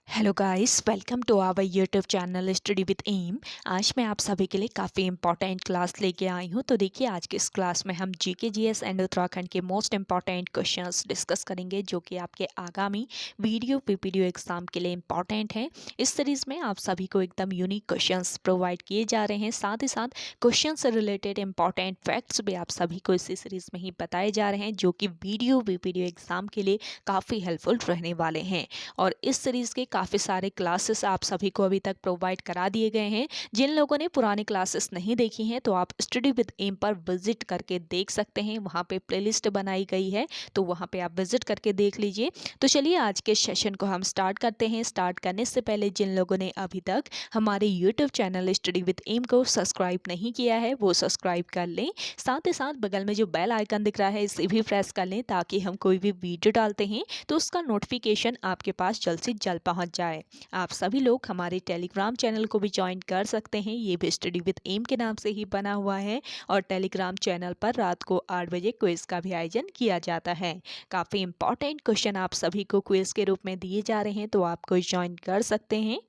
Hello guys, welcome to our YouTube channel study with M. आज मैं आप सभी के लिए काफ़ी इंपॉर्टेंट क्लास लेके आई हूँ। तो देखिए, आज के इस क्लास में हम जीके जीएस एंड उत्तराखंड के मोस्ट इंपॉर्टेंट क्वेश्चंस डिस्कस करेंगे, जो कि आपके आगामी वीडियो पीपीडीओ एग्जाम के लिए इंपॉर्टेंट हैं। इस सीरीज़ में आप सभी को एकदम यूनिक क्वेश्चंस प्रोवाइड किए जा रहे हैं। साथ ही साथ क्वेश्चन से रिलेटेड इंपॉर्टेंट फैक्ट्स भी आप सभी को इसी सीरीज़ में ही बताए जा रहे हैं, जो कि वीडियो पीपीडीओ एग्जाम के लिए काफ़ी हेल्पफुल रहने वाले हैं। और इस सीरीज़ के काफ़ी सारे क्लासेस आप सभी को अभी तक प्रोवाइड करा दिए गए हैं। जिन लोगों ने पुरानी क्लासेस नहीं देखी हैं, तो आप स्टडी विद एम पर विजिट करके देख सकते हैं। वहाँ पे प्लेलिस्ट बनाई गई है, तो वहाँ पे आप विजिट करके देख लीजिए। तो चलिए, आज के सेशन को हम स्टार्ट करते हैं। स्टार्ट करने से पहले जिन लोगों ने अभी तक हमारे YouTube channel study with M को सब्सक्राइब नहीं किया है, वो सब्सक्राइब कर लें। साथ ही साथ बगल में जो बेल आइकन दिख रहा है, इसे भी प्रेस कर लें, ताकि हम कोई भी वीडियो डालते हैं तो उसका नोटिफिकेशन आपके पास जल्द से जल्द पहुंच जाए। आप सभी लोग हमारे टेलीग्राम चैनल को भी ज्वाइन कर सकते हैं। ये भी स्टडी विद एम के नाम से ही बना हुआ है, और टेलीग्राम चैनल पर रात को 8 बजे क्विज का भी आयोजन किया जाता है। काफ़ी इंपॉर्टेंट क्वेश्चन आप सभी को क्विज के रूप में दिए जा रहे हैं, तो आप कोई ज्वाइन कर सकते हैं।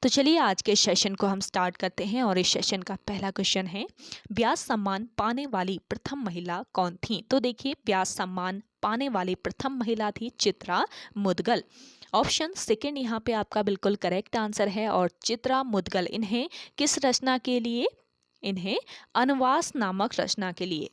तो चलिए, आज के सेशन को हम स्टार्ट करते हैं, और इस सेशन का पहला क्वेश्चन है, व्यास सम्मान पाने वाली प्रथम महिला कौन थी? तो देखिए, व्यास सम्मान पाने वाली प्रथम महिला थी चित्रा मुदगल। ऑप्शन सेकेंड यहाँ पे आपका बिल्कुल करेक्ट आंसर है। और चित्रा मुदगल इन्हें किस रचना के लिए? इन्हें अनुवास नामक रचना के लिए,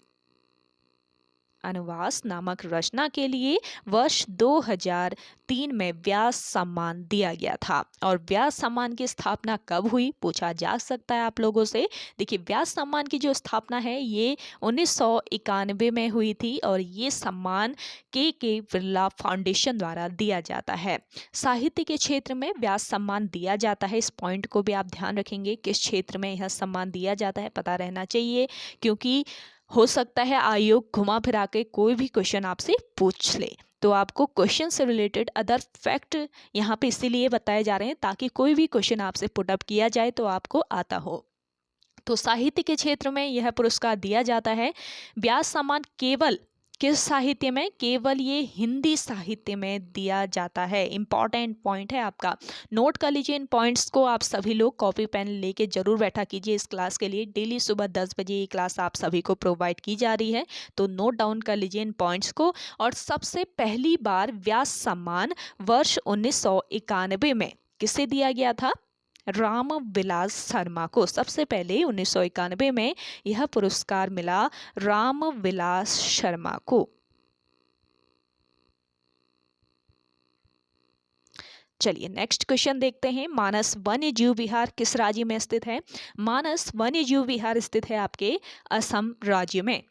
अनुवास नामक रचना के लिए वर्ष 2003 में व्यास सम्मान दिया गया था। और व्यास सम्मान की स्थापना कब हुई, पूछा जा सकता है आप लोगों से। देखिए, व्यास सम्मान की जो स्थापना है, ये 1991 में हुई थी, और ये सम्मान के बिरला फाउंडेशन द्वारा दिया जाता है। साहित्य के क्षेत्र में व्यास सम्मान दिया जाता है। इस पॉइंट को भी आप ध्यान रखेंगे, किस क्षेत्र में यह सम्मान दिया जाता है पता रहना चाहिए, क्योंकि हो सकता है आयोग घुमा फिरा के कोई भी क्वेश्चन आपसे पूछ ले। तो आपको क्वेश्चन से रिलेटेड अदर फैक्ट यहाँ पे इसीलिए बताए जा रहे हैं, ताकि कोई भी क्वेश्चन आपसे पुट अप किया जाए तो आपको आता हो। तो साहित्य के क्षेत्र में यह पुरस्कार दिया जाता है। व्यास सम्मान केवल किस साहित्य में? केवल ये हिंदी साहित्य में दिया जाता है। इंपॉर्टेंट पॉइंट है आपका, नोट कर लीजिए। इन पॉइंट्स को आप सभी लोग कॉपी पेन लेके जरूर बैठा कीजिए इस क्लास के लिए। डेली सुबह 10 बजे ये क्लास आप सभी को प्रोवाइड की जा रही है, तो नोट डाउन कर लीजिए इन पॉइंट्स को। और सबसे पहली बार व्यास सम्मान वर्ष 1991 में किसे दिया गया था? राम विलास शर्मा को। सबसे पहले 1991 में यह पुरस्कार मिला राम विलास शर्मा को। चलिए, नेक्स्ट क्वेश्चन देखते हैं। मानस वन्य जीव विहार किस राज्य में स्थित है? मानस वन्य जीव विहार स्थित है आपके असम राज्य में।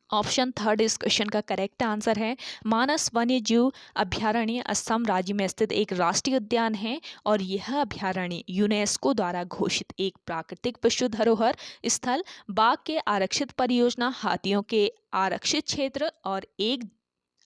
ऑप्शन थर्ड इस क्वेश्चन का करेक्ट आंसर है। मानस वन्य जीव अभ्यारण्य असम राज्य में स्थित एक राष्ट्रीय उद्यान है, और यह अभ्यारण्य यूनेस्को द्वारा घोषित एक प्राकृतिक विश्व धरोहर स्थल, बाघ के आरक्षित परियोजना, हाथियों के आरक्षित क्षेत्र और एक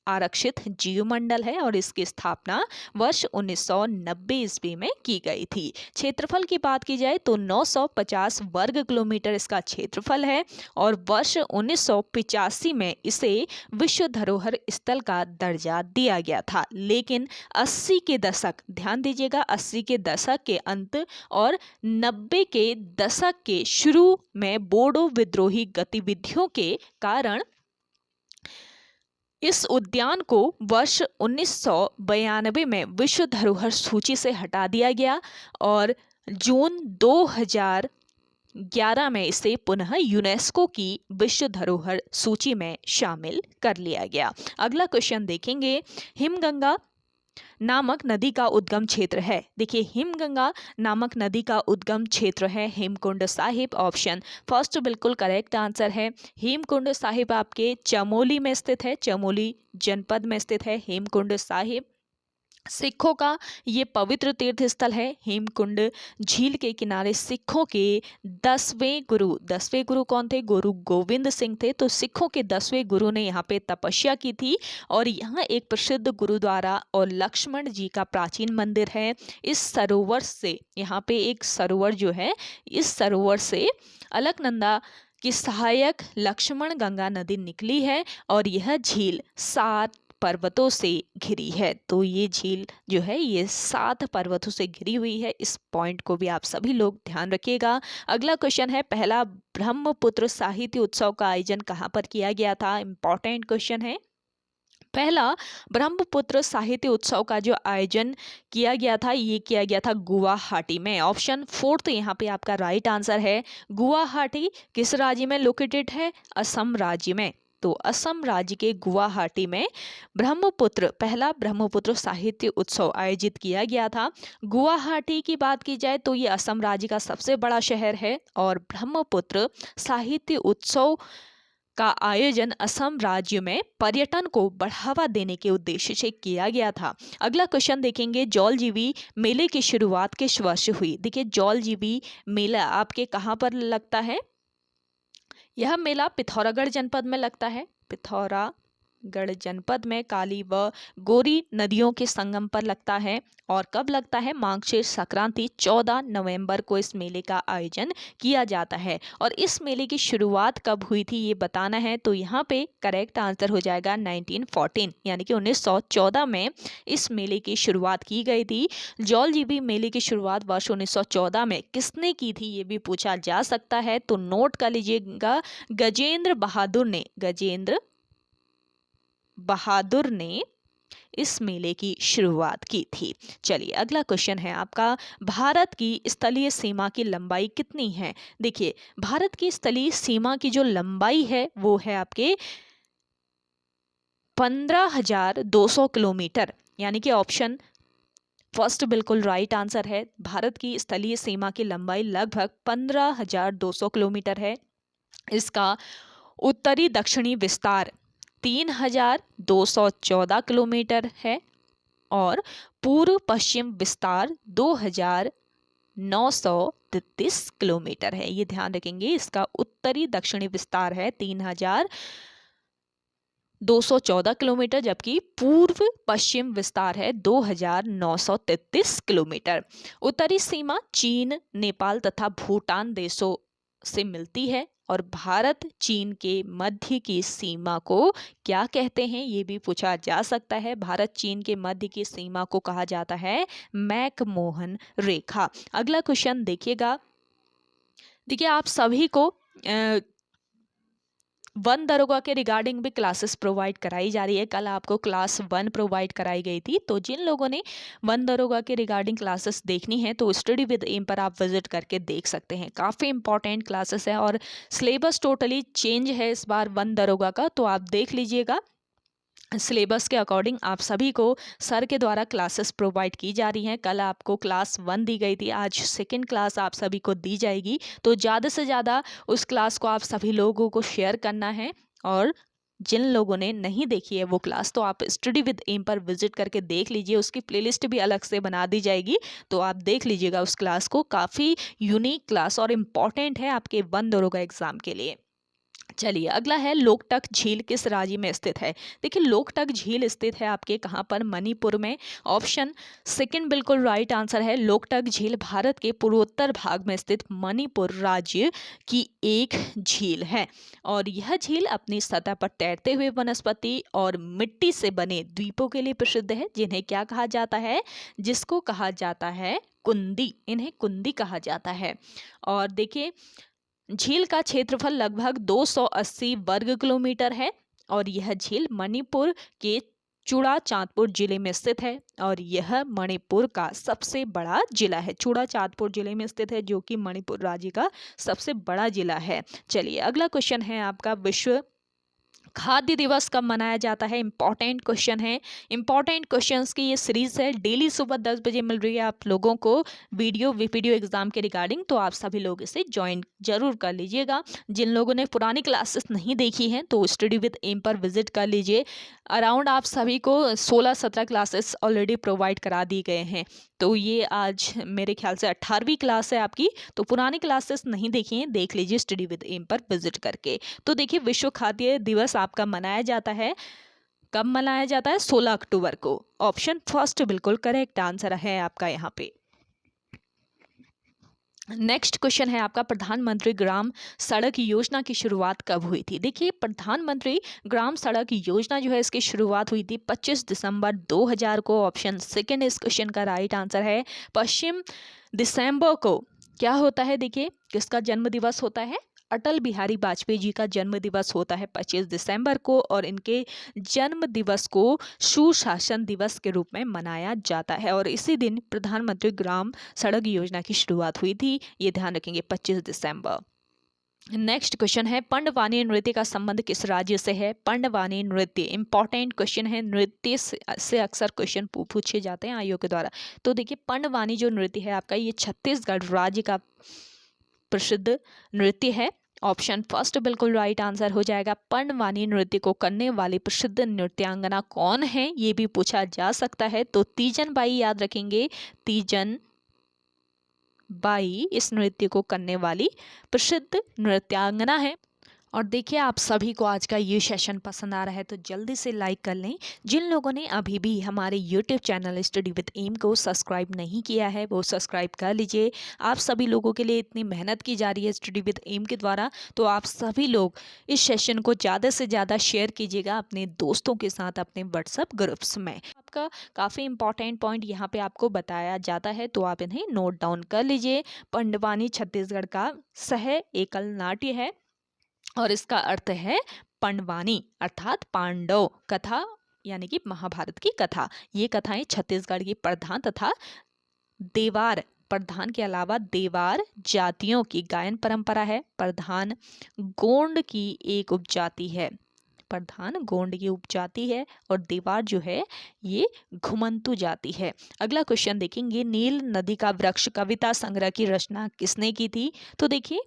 आरक्षित जीवमंडल है। और इसकी स्थापना वर्ष 1990 ईस्वी में की गई थी। क्षेत्रफल की बात की जाए तो 950 वर्ग किलोमीटर इसका क्षेत्रफल है, और वर्ष 1985 में इसे विश्व धरोहर स्थल का दर्जा दिया गया था। लेकिन 80 के दशक, ध्यान दीजिएगा, 80 के दशक के अंत और 90 के दशक के शुरू में बोडो विद्रोही गतिविधियों के कारण इस उद्यान को वर्ष 1992 में विश्व धरोहर सूची से हटा दिया गया, और जून 2011 में इसे पुनः यूनेस्को की विश्व धरोहर सूची में शामिल कर लिया गया। अगला क्वेश्चन देखेंगे, हिमगंगा नामक नदी का उद्गम क्षेत्र है। देखिए, हिमगंगा नामक नदी का उद्गम क्षेत्र है हेमकुंड साहिब। ऑप्शन फर्स्ट बिल्कुल करेक्ट आंसर है। हेमकुंड साहिब आपके चमोली में स्थित है, चमोली जनपद में स्थित है हेमकुंड साहिब। सिखों का ये पवित्र तीर्थ स्थल है। हेमकुंड झील के किनारे सिखों के 10वें गुरु कौन थे? गुरु गोविंद सिंह थे। तो सिखों के 10वें गुरु ने यहाँ पे तपस्या की थी, और यहाँ एक प्रसिद्ध गुरुद्वारा और लक्ष्मण जी का प्राचीन मंदिर है। इस सरोवर से, यहाँ पे एक सरोवर जो है, इस सरोवर से अलकनंदा की सहायक लक्ष्मण गंगा नदी निकली है, और यह झील 7 पर्वतों से घिरी है। तो ये झील जो है ये 7 पर्वतों से घिरी हुई है। इस पॉइंट को भी आप सभी लोग ध्यान रखिएगा। अगला क्वेश्चन है, पहला ब्रह्मपुत्र साहित्य उत्सव का आयोजन कहाँ पर किया गया था? इंपॉर्टेंट क्वेश्चन है। पहला ब्रह्मपुत्र साहित्य उत्सव का जो आयोजन किया गया था ये किया गया था गुवाहाटी में। ऑप्शन 4 यहाँ पे आपका राइट आंसर है। गुवाहाटी किस राज्य में लोकेटेड है? असम राज्य में। तो असम राज्य के गुवाहाटी में पहला ब्रह्मपुत्र साहित्य उत्सव आयोजित किया गया था। गुवाहाटी की बात की जाए तो ये असम राज्य का सबसे बड़ा शहर है और ब्रह्मपुत्र साहित्य उत्सव का आयोजन असम राज्य में पर्यटन को बढ़ावा देने के उद्देश्य से किया गया था। अगला क्वेश्चन देखेंगे, जौलजीबी मेले की शुरुआत किस वर्ष हुई? देखिए जौलजीबी मेला आपके कहाँ पर लगता है? यह मेला पिथौरागढ़ जनपद में लगता है। पिथौरागढ़ जनपद में काली व गोरी नदियों के संगम पर लगता है। और कब लगता है? मार्गशीर्ष संक्रांति 14 नवंबर को इस मेले का आयोजन किया जाता है। और इस मेले की शुरुआत कब हुई थी ये बताना है। तो यहाँ पे करेक्ट आंसर हो जाएगा 1914 यानी कि 1914 में इस मेले की शुरुआत की गई थी। जौलजीबी मेले की शुरुआत वर्ष 1914 में किसने की थी ये भी पूछा जा सकता है। तो नोट कर लीजिएगा, गजेंद्र बहादुर ने इस मेले की शुरुआत की थी। चलिए अगला क्वेश्चन है आपका, भारत की स्थलीय सीमा की लंबाई कितनी है? देखिए भारत की स्थलीय सीमा की जो लंबाई है वो है आपके 15,200 किलोमीटर यानी कि ऑप्शन फर्स्ट बिल्कुल राइट आंसर है। भारत की स्थलीय सीमा की लंबाई लगभग 15,200 किलोमीटर है। इसका उत्तरी दक्षिणी विस्तार 3,214 किलोमीटर है और पूर्व पश्चिम विस्तार 2,933 किलोमीटर है। ये ध्यान रखेंगे, इसका उत्तरी दक्षिणी विस्तार है 3,214 किलोमीटर जबकि पूर्व पश्चिम विस्तार है 2,933 किलोमीटर। उत्तरी सीमा चीन, नेपाल तथा भूटान देशों से मिलती है और भारत चीन के मध्य की सीमा को क्या कहते हैं ये भी पूछा जा सकता है। भारत चीन के मध्य की सीमा को कहा जाता है मैकमोहन रेखा। अगला क्वेश्चन देखिएगा, देखिए आप सभी को वन दरोगा के रिगार्डिंग भी क्लासेस प्रोवाइड कराई जा रही है। कल आपको क्लास 1 प्रोवाइड कराई गई थी। तो जिन लोगों ने वन दरोगा के रिगार्डिंग क्लासेस देखनी है तो स्टडी विद एम पर आप विजिट करके देख सकते हैं। काफ़ी इंपॉर्टेंट क्लासेस है और सिलेबस टोटली चेंज है इस बार वन दरोगा का, तो आप देख लीजिएगा। सिलेबस के अकॉर्डिंग आप सभी को सर के द्वारा क्लासेस प्रोवाइड की जा रही हैं। कल आपको क्लास 1 दी गई थी, आज सेकंड क्लास आप सभी को दी जाएगी। तो ज़्यादा से ज़्यादा उस क्लास को आप सभी लोगों को शेयर करना है और जिन लोगों ने नहीं देखी है वो क्लास तो आप स्टडी विद एम पर विजिट करके देख लीजिए। उसकी प्लेलिस्ट भी अलग से बना दी जाएगी, तो आप देख लीजिएगा उस क्लास को। काफ़ी यूनिक क्लास और इम्पॉर्टेंट है आपके वन दरोगा एग्जाम के लिए। चलिए अगला है, लोकटक झील किस राज्य में स्थित है? देखिए लोकटक झील स्थित है आपके कहाँ पर? मणिपुर में। ऑप्शन सेकंड बिल्कुल राइट आंसर है। लोकटक झील भारत के पूर्वोत्तर भाग में स्थित मणिपुर राज्य की एक झील है और यह झील अपनी सतह पर तैरते हुए वनस्पति और मिट्टी से बने द्वीपों के लिए प्रसिद्ध है, जिन्हें क्या कहा जाता है? जिसको कहा जाता है कुंदी। इन्हें कुंदी कहा जाता है। और देखिए झील का क्षेत्रफल लगभग 280 वर्ग किलोमीटर है और यह झील मणिपुर के चूड़ाचांदपुर जिले में स्थित है और यह मणिपुर का सबसे बड़ा जिला है। चूड़ाचांदपुर जिले में स्थित है जो कि मणिपुर राज्य का सबसे बड़ा जिला है। चलिए अगला क्वेश्चन है आपका, विश्व खाद्य दिवस कब मनाया जाता है? इंपॉर्टेंट क्वेश्चन है। इंपॉर्टेंट क्वेश्चंस की ये सीरीज है, डेली सुबह 10 बजे मिल रही है आप लोगों को वीडियो एग्जाम के रिगार्डिंग, तो आप सभी लोग इसे ज्वाइन जरूर कर लीजिएगा। जिन लोगों ने पुरानी क्लासेस नहीं देखी हैं तो स्टडी विद एम पर विजिट कर लीजिए। अराउंड आप सभी को 16-17 क्लासेस ऑलरेडी प्रोवाइड करा दी गए हैं। तो ये आज मेरे ख्याल से 18वीं क्लास है आपकी, तो पुरानी क्लासेस नहीं देखी हैं देख लीजिए स्टडी विद एम पर विजिट करके। तो देखिए विश्व खाद्य दिवस आपका मनाया जाता है, कब मनाया जाता है? 16 अक्टूबर को। ऑप्शन फर्स्ट बिल्कुल करेक्ट आंसर है आपका यहाँ पे। नेक्स्ट क्वेश्चन है आपका, प्रधानमंत्री ग्राम सड़क योजना की शुरुआत कब हुई थी? देखिए, प्रधानमंत्री ग्राम सड़क योजना जो है इसकी शुरुआत हुई थी 25 दिसंबर 2000 को। ऑप्शन सेकंड इस क्वेश्चन का राइट आंसर है। 25 दिसंबर को क्या होता है? देखिए, किसका जन्म दिवस होता है? अटल बिहारी वाजपेयी जी का जन्म दिवस होता है 25 दिसंबर को, और इनके जन्म दिवस को सुशासन दिवस के रूप में मनाया जाता है, और इसी दिन प्रधानमंत्री ग्राम सड़क योजना की शुरुआत हुई थी। ये ध्यान रखेंगे, 25 दिसंबर। नेक्स्ट क्वेश्चन है, पंडवानी नृत्य का संबंध किस राज्य से है? पंडवानी नृत्य इंपॉर्टेंट क्वेश्चन है, नृत्य से अक्सर क्वेश्चन पूछे जाते हैं आयोग के द्वारा। तो देखिए, पंडवानी जो नृत्य है आपका, ये छत्तीसगढ़ राज्य का प्रसिद्ध नृत्य है। ऑप्शन फर्स्ट बिल्कुल राइट आंसर हो जाएगा। पंडवानी नृत्य को करने वाली प्रसिद्ध नृत्यांगना कौन है, ये भी पूछा जा सकता है। तो तीजन बाई याद रखेंगे, तीजन बाई इस नृत्य को करने वाली प्रसिद्ध नृत्यांगना है। और देखिए, आप सभी को आज का ये सेशन पसंद आ रहा है तो जल्दी से लाइक कर लें। जिन लोगों ने अभी भी हमारे YouTube channel study with M को सब्सक्राइब नहीं किया है वो सब्सक्राइब कर लीजिए। आप सभी लोगों के लिए इतनी मेहनत की जा रही है स्टडी विद एम के द्वारा, तो आप सभी लोग इस सेशन को ज़्यादा से ज़्यादा शेयर कीजिएगा अपने दोस्तों के साथ, अपने व्हाट्सएप ग्रुप्स में। आपका काफ़ी इंपॉर्टेंट पॉइंट यहाँ पे आपको बताया जाता है, तो आप इन्हें नोट डाउन कर लीजिए। पंडवानी छत्तीसगढ़ का सह एकल नाट्य है और इसका अर्थ है पंडवानी, अर्थात पांडव कथा, यानी कि महाभारत की कथा। ये कथाएं छत्तीसगढ़ की प्रधान तथा देवार, प्रधान के अलावा देवार जातियों की गायन परंपरा है। प्रधान गोंड की एक उपजाति है, प्रधान गोंड की उपजाति है, और देवार जो है ये घुमंतु जाति है। अगला क्वेश्चन देखेंगे, नील नदी का वृक्ष कविता संग्रह की रचना किसने की थी? तो देखिए,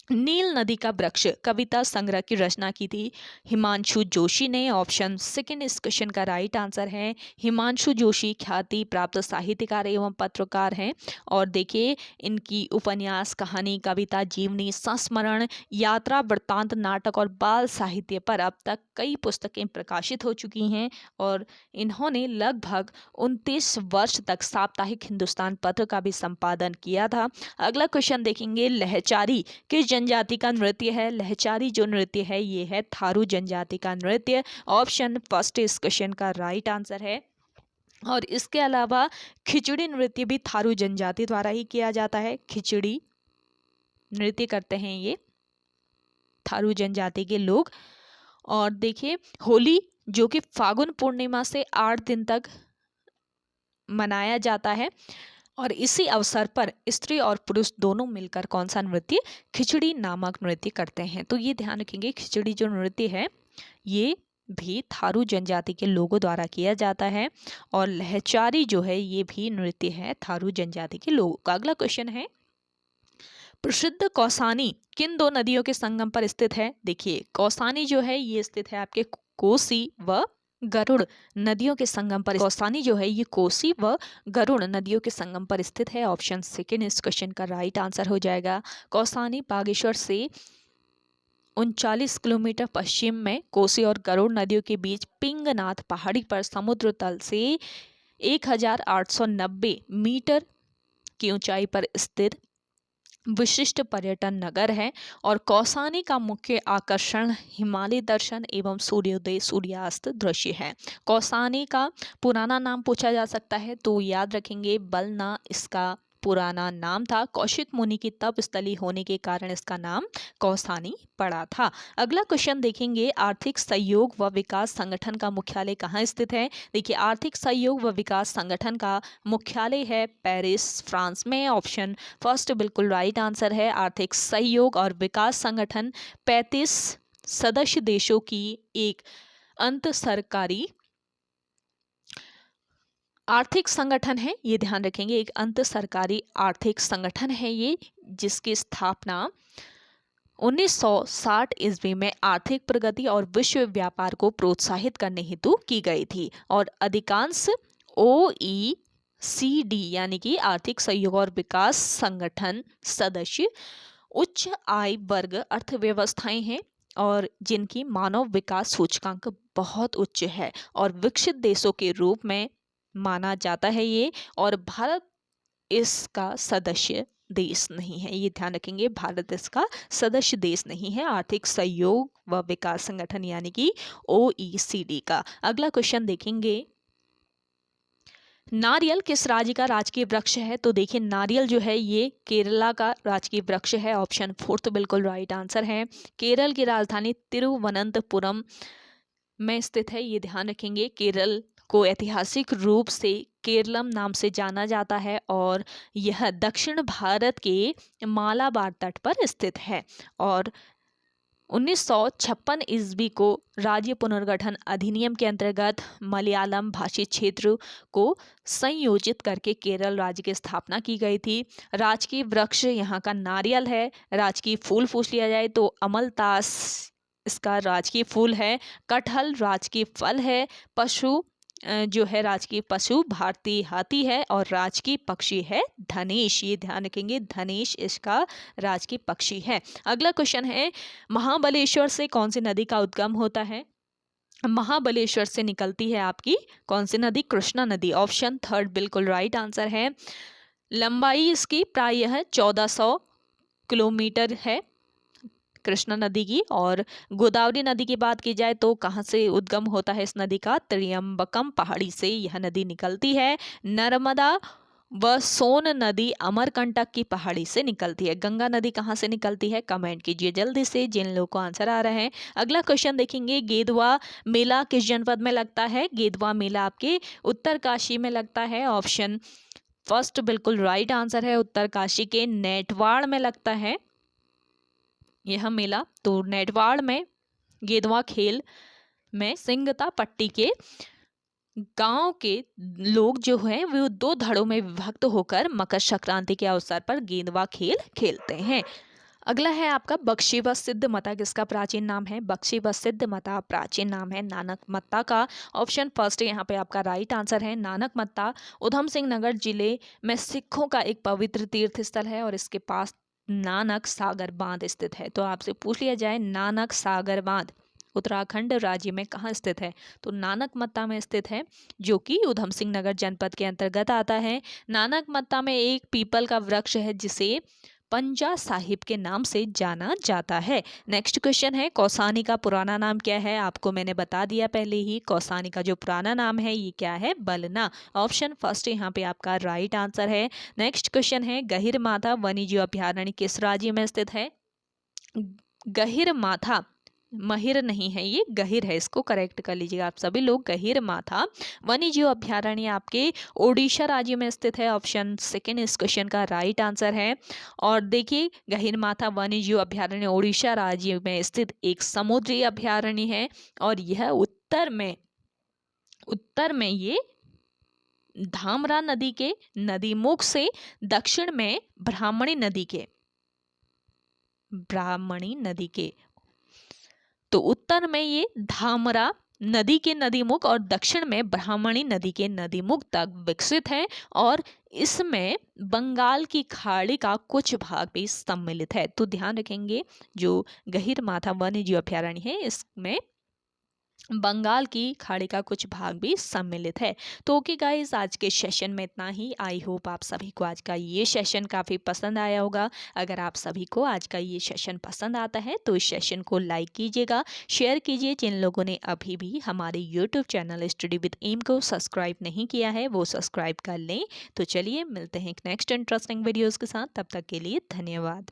नील नदी का वृक्ष कविता संग्रह की रचना की थी हिमांशु जोशी ने। ऑप्शन सेकंड इस क्वेश्चन का राइट आंसर है। हिमांशु जोशी ख्याति प्राप्त साहित्यकार एवं पत्रकार हैं, और देखिए, इनकी उपन्यास, कहानी, कविता, जीवनी, संस्मरण, यात्रा, वृत्तांत, नाटक और बाल साहित्य पर अब तक कई पुस्तकें प्रकाशित हो चुकी हैं, और इन्होंने लगभग 29 वर्ष तक साप्ताहिक हिंदुस्तान पत्र का भी संपादन किया था। अगला क्वेश्चन देखेंगे, लहचारी किस जनजाति का नृत्य है? लहचारी जो नृत्य है ये है थारू जनजाति का नृत्य। ऑप्शन फर्स्ट इस क्वेश्चन का राइट आंसर है। और इसके अलावा खिचड़ी नृत्य भी थारू जनजाति द्वारा ही किया जाता है। खिचड़ी नृत्य करते हैं ये थारू जनजाति के लोग। और देखिए, होली जो कि फागुन पूर्णिमा से 8 दिन तक मनाया जाता है, और इसी अवसर पर स्त्री और पुरुष दोनों मिलकर कौन सा नृत्य? खिचड़ी नामक नृत्य करते हैं। तो ये ध्यान रखेंगे, खिचड़ी जो नृत्य है ये भी थारू जनजाति के लोगों द्वारा किया जाता है, और लहचारी जो है ये भी नृत्य है थारू जनजाति के लोगों का। अगला क्वेश्चन है, प्रसिद्ध कौसानी किन दो नदियों के संगम पर स्थित है? देखिए, कौसानी जो है ये स्थित है आपके कोसी व गरुड़ नदियों के संगम पर। कौसानी जो है ये कोसी व गरुड़ नदियों के संगम पर स्थित है। ऑप्शन सेकंड इस क्वेश्चन का राइट आंसर हो जाएगा। कौसानी बागेश्वर से 39 किलोमीटर पश्चिम में कोसी और गरुड़ नदियों के बीच पिंगनाथ पहाड़ी पर समुद्र तल से 1890 मीटर की ऊंचाई पर स्थित विशिष्ट पर्यटन नगर है, और कौसानी का मुख्य आकर्षण हिमालय दर्शन एवं सूर्योदय सूर्यास्त दृश्य है। कौसानी का पुराना नाम पूछा जा सकता है, तो याद रखेंगे बलना इसका पुराना नाम था। कौशिक मुनि की तप स्थली होने के कारण इसका नाम कौसानी पड़ा था। अगला क्वेश्चन देखेंगे, आर्थिक सहयोग व विकास संगठन का मुख्यालय कहाँ स्थित है? देखिए, आर्थिक सहयोग व विकास संगठन का मुख्यालय है पेरिस, फ्रांस में। ऑप्शन फर्स्ट बिल्कुल राइट आंसर है। आर्थिक सहयोग और विकास संगठन 35 सदस्य देशों की एक अंत सरकारी आर्थिक संगठन है, ये ध्यान रखेंगे, एक अंत सरकारी आर्थिक संगठन है ये, जिसकी स्थापना 1960 ईस्वी में आर्थिक प्रगति और विश्व व्यापार को प्रोत्साहित करने हेतु की गई थी, और अधिकांश OECD यानी कि आर्थिक सहयोग और विकास संगठन सदस्य उच्च आय वर्ग अर्थव्यवस्थाएं हैं, और जिनकी मानव विकास सूचकांक बहुत उच्च है और विकसित देशों के रूप में माना जाता है ये, और भारत इसका सदस्य देश नहीं है। ये ध्यान रखेंगे, भारत इसका सदस्य देश नहीं है। आर्थिक सहयोग व विकास संगठन यानी कि OECD का। अगला क्वेश्चन देखेंगे, नारियल किस राज्य का राजकीय वृक्ष है? तो देखिए, नारियल जो है ये केरला का राजकीय वृक्ष है। ऑप्शन फोर्थ बिल्कुल राइट आंसर है। केरल की राजधानी तिरुवनंतपुरम में स्थित है। ये ध्यान रखेंगे, केरल को ऐतिहासिक रूप से केरलम नाम से जाना जाता है और यह दक्षिण भारत के मालाबार तट पर स्थित है। और 1956 ईस्वी को राज्य पुनर्गठन अधिनियम के अंतर्गत मलयालम भाषी क्षेत्र को संयोजित करके केरल राज्य की स्थापना की गई थी। राजकीय वृक्ष यहाँ का नारियल है। राजकीय फूल पूछ लिया जाए तो अमलतास इसका राजकीय फूल है। कटहल राजकीय फल है। पशु जो है राजकीय पशु भारतीय हाथी है। और राजकीय पक्षी है धनेश। ये ध्यान रखेंगे, धनेश इसका राजकीय पक्षी है। अगला क्वेश्चन है, महाबलेश्वर से कौन सी नदी का उद्गम होता है? महाबलेश्वर से निकलती है आपकी कौन सी नदी? कृष्णा नदी। ऑप्शन थर्ड बिल्कुल राइट आंसर है। लंबाई इसकी प्रायः 1400 किलोमीटर है कृष्णा नदी की। और गोदावरी नदी की बात की जाए तो कहाँ से उद्गम होता है इस नदी का? त्रियंबकम पहाड़ी से यह नदी निकलती है। नर्मदा व सोन नदी अमरकंटक की पहाड़ी से निकलती है। गंगा नदी कहाँ से निकलती है? कमेंट कीजिए जल्दी से जिन लोगों को आंसर आ रहे हैं। अगला क्वेश्चन देखेंगे, गेदवा मेला किस जनपद में लगता है? गेदवा मेला आपके उत्तरकाशी में लगता है। ऑप्शन फर्स्ट बिल्कुल राइट आंसर है। उत्तरकाशी के नेटवाड़ में लगता है यह मेला। तो नेटवाड़ में गेदवा खेल में सिंगता पट्टी के गांव के लोग जो हैं वो दो धड़ों में विभक्त होकर मकर संक्रांति के अवसर पर गेंदवा खेल खेलते हैं। अगला है आपका, बख्शी व सिद्ध मता किसका प्राचीन नाम है? बख्शी व सिद्ध मता प्राचीन नाम है नानक मत्ता का। ऑप्शन फर्स्ट यहाँ पे आपका राइट आंसर है। नानक मत्ता उधम सिंह नगर जिले में सिखों का एक पवित्र तीर्थ स्थल है और इसके पास नानक सागर बांध स्थित है। तो आपसे पूछ लिया जाए, नानक सागर बांध उत्तराखंड राज्य में कहाँ स्थित है? तो नानक मत्ता में स्थित है, जो कि उधम सिंह नगर जनपद के अंतर्गत आता है। नानक मत्ता में एक पीपल का वृक्ष है जिसे पंजा साहिब के नाम से जाना जाता है। नेक्स्ट क्वेश्चन है, कौसानी का पुराना नाम क्या है? आपको मैंने बता दिया पहले ही, कौसानी का जो पुराना नाम है ये क्या है? बलना। ऑप्शन फर्स्ट यहाँ पे आपका राइट आंसर है। नेक्स्ट क्वेश्चन है, गहिर माथा वन्यजीव अभ्यारण्य किस राज्य में स्थित है? गहिर माथा, महिर नहीं है ये, गहिर है, इसको करेक्ट कर लीजिएगा आप सभी लोग। गहिर माथा वन्यजीव अभ्यारण्य आपके ओडिशा राज्य में स्थित है। ऑप्शन सेकेंड इस क्वेश्चन का राइट आंसर है। और देखिए, गहिर माथा वन्यजीव अभ्यारण्य ओडिशा राज्य में स्थित एक समुद्री अभ्यारण्य है और यह उत्तर में ये धामरा नदी के नदीमुख से दक्षिण में ब्राह्मणी नदी के तो उत्तर में ये धामरा नदी के नदीमुख और दक्षिण में ब्राह्मणी नदी के नदीमुख तक विकसित है और इसमें बंगाल की खाड़ी का कुछ भाग भी सम्मिलित है। तो ध्यान रखेंगे, जो गहिर माथा वन्यजीव अभ्यारण्य है इसमें बंगाल की खाड़ी का कुछ भाग भी सम्मिलित है। तो ओके गाइस, आज के सेशन में इतना ही। आई होप आप सभी को आज का ये सेशन काफ़ी पसंद आया होगा। अगर आप सभी को आज का ये सेशन पसंद आता है तो इस सेशन को लाइक कीजिएगा, शेयर कीजिए। जिन लोगों ने अभी भी हमारे YouTube channel study with M को सब्सक्राइब नहीं किया है वो सब्सक्राइब कर लें। तो चलिए मिलते हैं एक नेक्स्ट इंटरेस्टिंग वीडियोज़ के साथ, तब तक के लिए धन्यवाद।